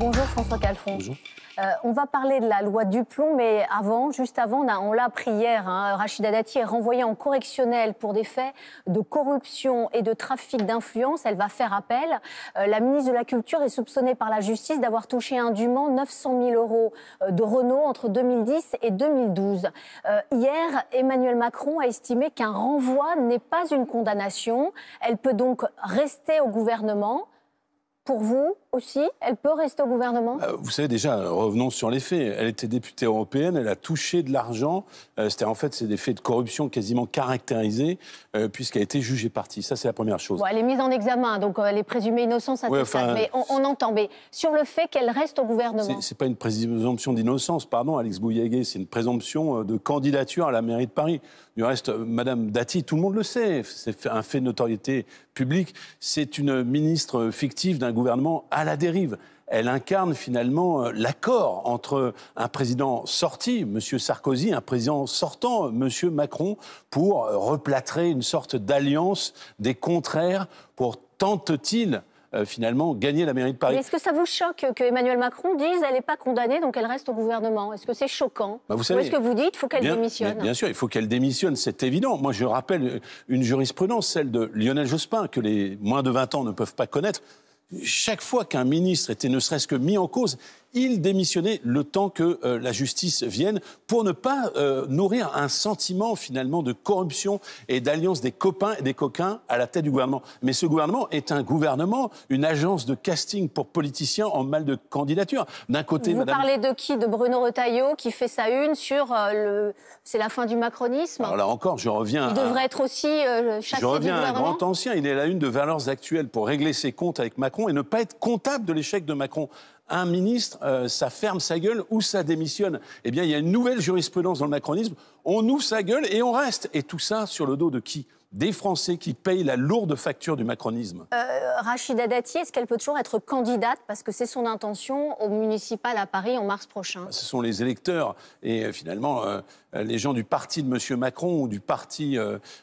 Bonjour François Calfon. Bonjour. On va parler de la loi Duplon, mais juste avant, on l'a appris hier, Rachida Dati est renvoyée en correctionnel pour des faits de corruption et de trafic d'influence. Elle va faire appel. La ministre de la Culture est soupçonnée par la justice d'avoir touché indûment 900 000 euros de Renault entre 2010 et 2012. Hier, Emmanuel Macron a estimé qu'un renvoi n'est pas une condamnation. Elle peut donc rester au gouvernement. Pour vous aussi, elle peut rester au gouvernement ? Vous savez déjà, revenons sur les faits. Elle était députée européenne, elle a touché de l'argent. C'est des faits de corruption quasiment caractérisés puisqu'elle a été jugée partie. Ça, c'est la première chose. Bon, elle est mise en examen, donc elle est présumée innocente à ce stade. Mais on entend. Mais sur le fait qu'elle reste au gouvernement... C'est pas une présomption d'innocence, pardon, Alex Bouillaguet, c'est une présomption de candidature à la mairie de Paris. Du reste, Madame Dati, tout le monde le sait, c'est un fait de notoriété publique. C'est une ministre fictive d'un gouvernement à la dérive. Elle incarne finalement l'accord entre un président sorti, M. Sarkozy, et un président sortant, M. Macron, pour replâtrer une sorte d'alliance des contraires pour, tente-t-il, finalement, gagner la mairie de Paris. Mais est-ce que ça vous choque que Emmanuel Macron dise qu'elle n'est pas condamnée, donc elle reste au gouvernement ? Est-ce que c'est choquant ? Vous savez, ou est-ce que vous dites qu'il faut qu'elle démissionne ? Bien sûr, il faut qu'elle démissionne, c'est évident. Moi, je rappelle une jurisprudence, celle de Lionel Jospin, que les moins de 20 ans ne peuvent pas connaître. Chaque fois qu'un ministre était ne serait-ce que mis en cause, il démissionnait le temps que la justice vienne pour ne pas nourrir un sentiment finalement de corruption et d'alliance des copains et des coquins à la tête du gouvernement. Mais ce gouvernement est un gouvernement, une agence de casting pour politiciens en mal de candidature. D'un côté, vous parlez de qui ? De Bruno Retailleau qui fait sa une sur c'est la fin du macronisme. Alors là encore, je reviens. Il devrait être aussi chassé du gouvernement. Je reviens à un grand ancien. Il est à la une de Valeurs Actuelles pour régler ses comptes avec Macron et ne pas être comptable de l'échec de Macron. Un ministre, ça ferme sa gueule ou ça démissionne. Eh bien, il y a une nouvelle jurisprudence dans le macronisme. On ouvre sa gueule et on reste. Et tout ça sur le dos de qui ? Des Français qui payent la lourde facture du macronisme. Rachida Dati, est-ce qu'elle peut toujours être candidate, parce que c'est son intention, au municipal à Paris en mars prochain ? Ce sont les électeurs et finalement les gens du parti de M. Macron ou du parti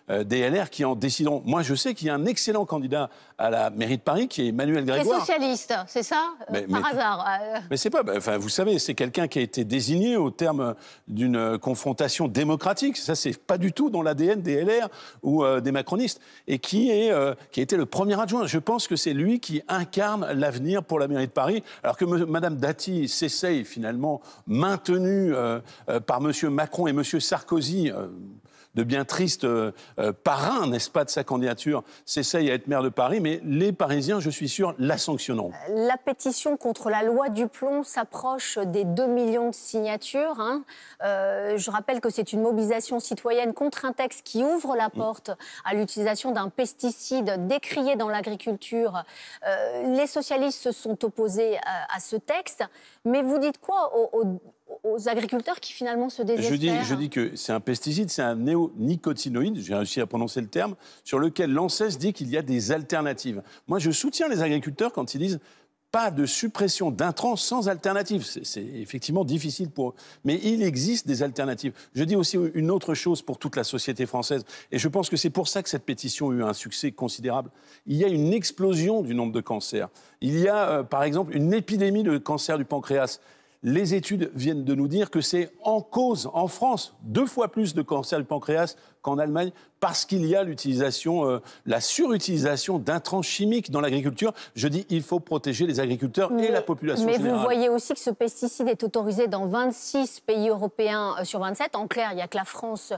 DLR qui en décideront. Moi, je sais qu'il y a un excellent candidat à la mairie de Paris qui est Emmanuel Grégoire. Qui est socialiste, c'est ça ? Par hasard. Mais c'est pas... vous savez, c'est quelqu'un qui a été désigné au terme d'une confrontation démocratique. Ça, c'est pas du tout dans l'ADN des LR ou des macronistes. Et qui a été le premier adjoint. Je pense que c'est lui qui incarne l'avenir pour la mairie de Paris. Alors que Mme Dati s'essaye finalement, maintenue par M. Macron et M. Sarkozy, de bien tristes parrains, n'est-ce pas, de sa candidature, s'essaye à être maire de Paris, mais les Parisiens, je suis sûr, la sanctionneront. La pétition contre la loi Duplon s'approche des 2 millions de signatures. Je rappelle que c'est une mobilisation citoyenne contre un texte qui ouvre la porte à l'utilisation d'un pesticide décrié dans l'agriculture. Les socialistes se sont opposés à ce texte, mais vous dites quoi aux agriculteurs qui finalement se désespèrent ? Je dis que c'est un pesticide, c'est un néonicotinoïde, j'ai réussi à prononcer le terme, sur lequel l'ANSES dit qu'il y a des alternatives. Moi, je soutiens les agriculteurs quand ils disent pas de suppression d'intrants sans alternative. C'est effectivement difficile pour eux. Mais il existe des alternatives. Je dis aussi une autre chose pour toute la société française. Et je pense que c'est pour ça que cette pétition a eu un succès considérable. Il y a une explosion du nombre de cancers. Il y a, par exemple, une épidémie de cancer du pancréas. Les études viennent de nous dire que c'est en cause, en France, 2 fois plus de cancer du pancréas qu'en Allemagne, parce qu'il y a l'utilisation, la surutilisation d'intrants chimiques dans l'agriculture. Je dis, il faut protéger les agriculteurs et la population générale. Mais vous voyez aussi que ce pesticide est autorisé dans 26 pays européens sur 27. En clair, il n'y a que la France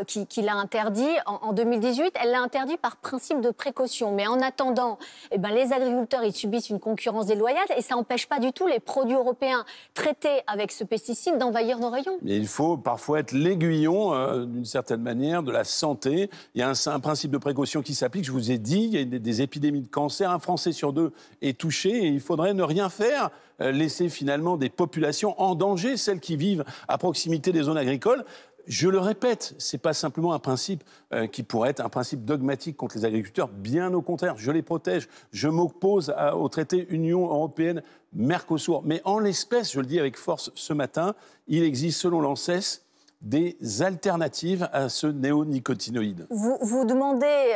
qui l'a interdit. En 2018, elle l'a interdit par principe de précaution. Mais en attendant, les agriculteurs ils subissent une concurrence déloyale et ça n'empêche pas du tout les produits européens traités avec ce pesticide d'envahir nos rayons. Mais il faut parfois être l'aiguillon, d'une certaine manière, de la santé. Il y a un principe de précaution qui s'applique. Je vous ai dit, il y a des épidémies de cancer. Un Français sur 2 est touché et il faudrait ne rien faire, laisser finalement des populations en danger, celles qui vivent à proximité des zones agricoles. Je le répète, ce n'est pas simplement un principe qui pourrait être un principe dogmatique contre les agriculteurs. Bien au contraire, je les protège. Je m'oppose au traité Union européenne-Mercosur. Mais en l'espèce, je le dis avec force ce matin, il existe selon l'ANSES des alternatives à ce néonicotinoïde. Vous demandez,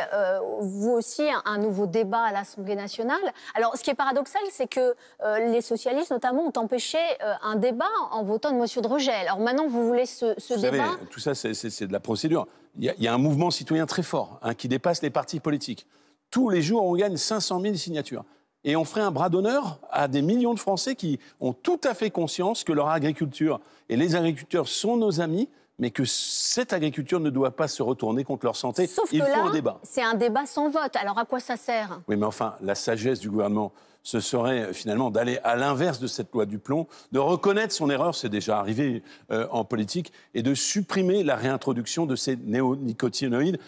vous aussi, un nouveau débat à l'Assemblée nationale. Alors, ce qui est paradoxal, c'est que les socialistes, notamment, ont empêché un débat en votant une motion de rejet. Alors maintenant, vous voulez ce débat... Vous savez, tout ça, c'est de la procédure. Il y a un mouvement citoyen très fort qui dépasse les partis politiques. Tous les jours, on gagne 500 000 signatures. Et on ferait un bras d'honneur à des millions de Français qui ont tout à fait conscience que leur agriculture et les agriculteurs sont nos amis, mais que cette agriculture ne doit pas se retourner contre leur santé. Sauf Il que faut là, un débat. C'est un débat sans vote. Alors à quoi ça sert? Oui, mais enfin, la sagesse du gouvernement, ce serait finalement d'aller à l'inverse de cette loi du plomb, de reconnaître son erreur, c'est déjà arrivé en politique, et de supprimer la réintroduction de ces néonicotinoïdes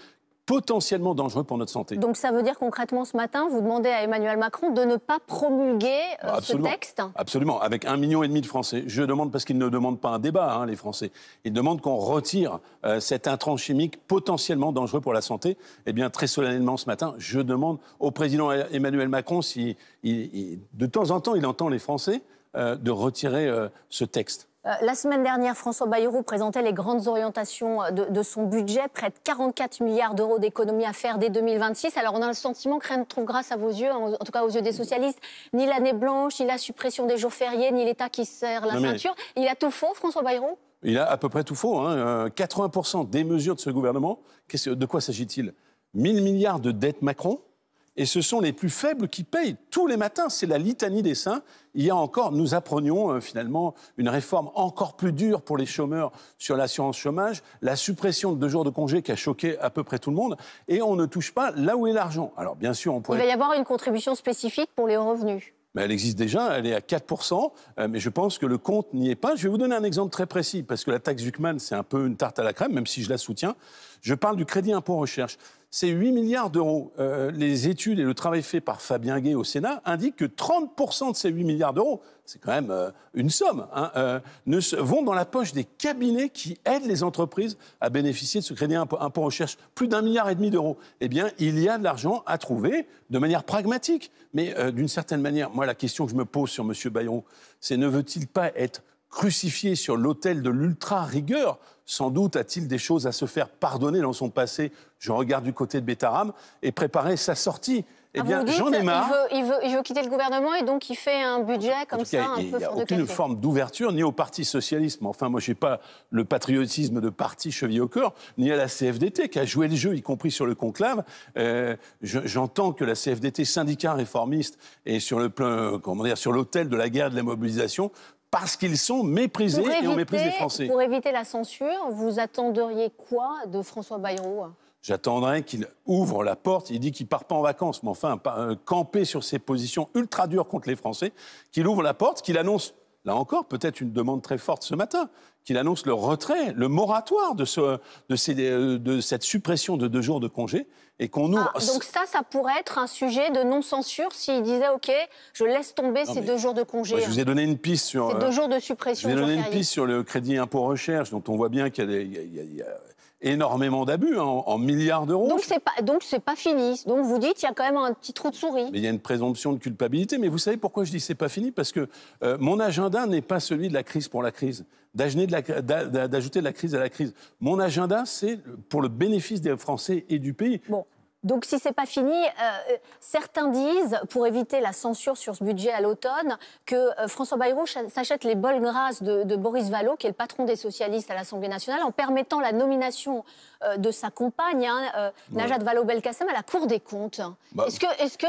potentiellement dangereux pour notre santé. Donc ça veut dire concrètement ce matin, vous demandez à Emmanuel Macron de ne pas promulguer ce texte? Absolument, avec 1,5 million de Français. Je demande, parce qu'ils ne demandent pas un débat, les Français. Ils demandent qu'on retire cet intrant chimique potentiellement dangereux pour la santé. Eh bien, très solennellement ce matin, je demande au président Emmanuel Macron, si de temps en temps il entend les Français, de retirer ce texte. La semaine dernière, François Bayrou présentait les grandes orientations de son budget, près de 44 milliards d'euros d'économies à faire dès 2026. Alors on a le sentiment que rien ne trouve grâce à vos yeux, en tout cas aux yeux des socialistes, ni l'année blanche, ni la suppression des jours fériés, ni l'État qui serre la ceinture. Il a tout faux, François Bayrou? Il a à peu près tout faux. 80% des mesures de ce gouvernement, de quoi s'agit-il? 1 000 milliards de dettes Macron. Et ce sont les plus faibles qui payent tous les matins. C'est la litanie des saints. Il y a encore, nous apprenions finalement une réforme encore plus dure pour les chômeurs sur l'assurance chômage, la suppression de 2 jours de congé qui a choqué à peu près tout le monde. Et on ne touche pas là où est l'argent. Alors bien sûr, on pourrait... Il va y avoir une contribution spécifique pour les hauts revenus. Mais elle existe déjà, elle est à 4%, mais je pense que le compte n'y est pas. Je vais vous donner un exemple très précis, parce que la taxe Zuckman, c'est un peu une tarte à la crème, même si je la soutiens. Je parle du crédit impôt recherche. C'est 8 milliards d'euros. Les études et le travail fait par Fabien Gay au Sénat indiquent que 30% de ces 8 milliards d'euros, c'est quand même une somme, vont dans la poche des cabinets qui aident les entreprises à bénéficier de ce crédit impôt recherche. Plus d'1,5 milliard d'euros. Eh bien, il y a de l'argent à trouver de manière pragmatique. Mais d'une certaine manière, moi, la question que je me pose sur M. Bayrou, c'est ne veut-il pas être crucifié sur l'autel de l'ultra-rigueur? Sans doute a-t-il des choses à se faire pardonner dans son passé. Je regarde du côté de Bétarame et préparer sa sortie. Eh bien, j'en ai marre. Il veut quitter le gouvernement et donc il fait un budget comme ça, un peu fort de café. Il n'y a aucune forme d'ouverture, ni au Parti socialiste. Mais enfin, moi, je n'ai pas le patriotisme de parti chevillé au corps, ni à la CFDT, qui a joué le jeu, y compris sur le conclave. J'entends que la CFDT, syndicat réformiste, est sur l'autel de la guerre de la mobilisation, parce qu'ils sont méprisés et on méprise les Français. Pour éviter la censure, vous attendriez quoi de François Bayrou? J'attendrai qu'il ouvre la porte. Il dit qu'il ne part pas en vacances, mais enfin, camper sur ses positions ultra dures contre les Français, qu'il ouvre la porte, qu'il annonce, là encore, peut-être une demande très forte ce matin, qu'il annonce le retrait, le moratoire de cette suppression de 2 jours de congé, et qu'on ouvre... donc ça pourrait être un sujet de non-censure s'il disait « Ok, je laisse tomber ces 2 jours de congé ». Je vous ai donné une piste sur... Ces 2 jours de suppression. Je vous ai donné une piste sur le crédit impôt recherche, dont on voit bien qu'il y a énormément d'abus, en milliards d'euros. Donc c'est pas fini. Donc vous dites qu'il y a quand même un petit trou de souris. Mais il y a une présomption de culpabilité. Mais vous savez pourquoi je dis que c'est pas fini? Parce que mon agenda n'est pas celui de la crise pour la crise, d'ajouter de la crise à la crise. Mon agenda, c'est pour le bénéfice des Français et du pays. Bon. Donc si c'est pas fini, certains disent, pour éviter la censure sur ce budget à l'automne, que François Bayrou s'achète les bonnes grâces de Boris Vallaud, qui est le patron des socialistes à l'Assemblée nationale, en permettant la nomination de sa compagne, Najat Vallaud-Belkacem, à la Cour des comptes. Est-ce que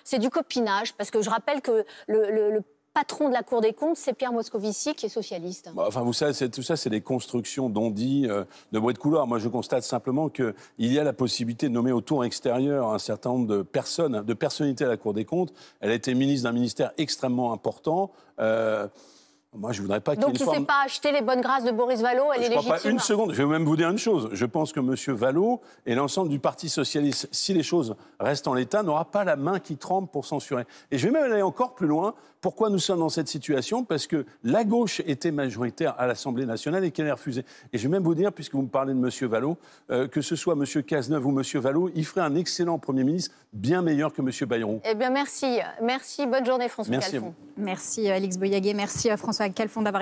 c'est du copinage? Parce que je rappelle que le patron de la Cour des comptes, c'est Pierre Moscovici, qui est socialiste. Enfin, vous savez, tout ça, c'est des constructions d'on-dit, de bruit de couloir. Moi, je constate simplement qu'il y a la possibilité de nommer au tour extérieur un certain nombre de personnes, de personnalités à la Cour des comptes. Elle a été ministre d'un ministère extrêmement important. Moi, je voudrais pas qu'il y ait une forme... Donc, il ne s'est pas acheté les bonnes grâces de Boris Vallaud, elle est légitime. Je ne crois pas une seconde. Je vais même vous dire une chose. Je pense que M. Vallaud et l'ensemble du Parti socialiste, si les choses restent en l'état, n'aura pas la main qui tremble pour censurer. Et je vais même aller encore plus loin. Pourquoi nous sommes dans cette situation? Parce que la gauche était majoritaire à l'Assemblée nationale et qu'elle a refusé. Et je vais même vous dire, puisque vous me parlez de M. Vallaud, que ce soit M. Cazeneuve ou M. Vallaud, il ferait un excellent Premier ministre, bien meilleur que M. Bayrou. Eh bien, merci. Merci. Bonne journée, François Calfon. Merci, Alix Boyagué. Merci, François Calfon, d'avoir été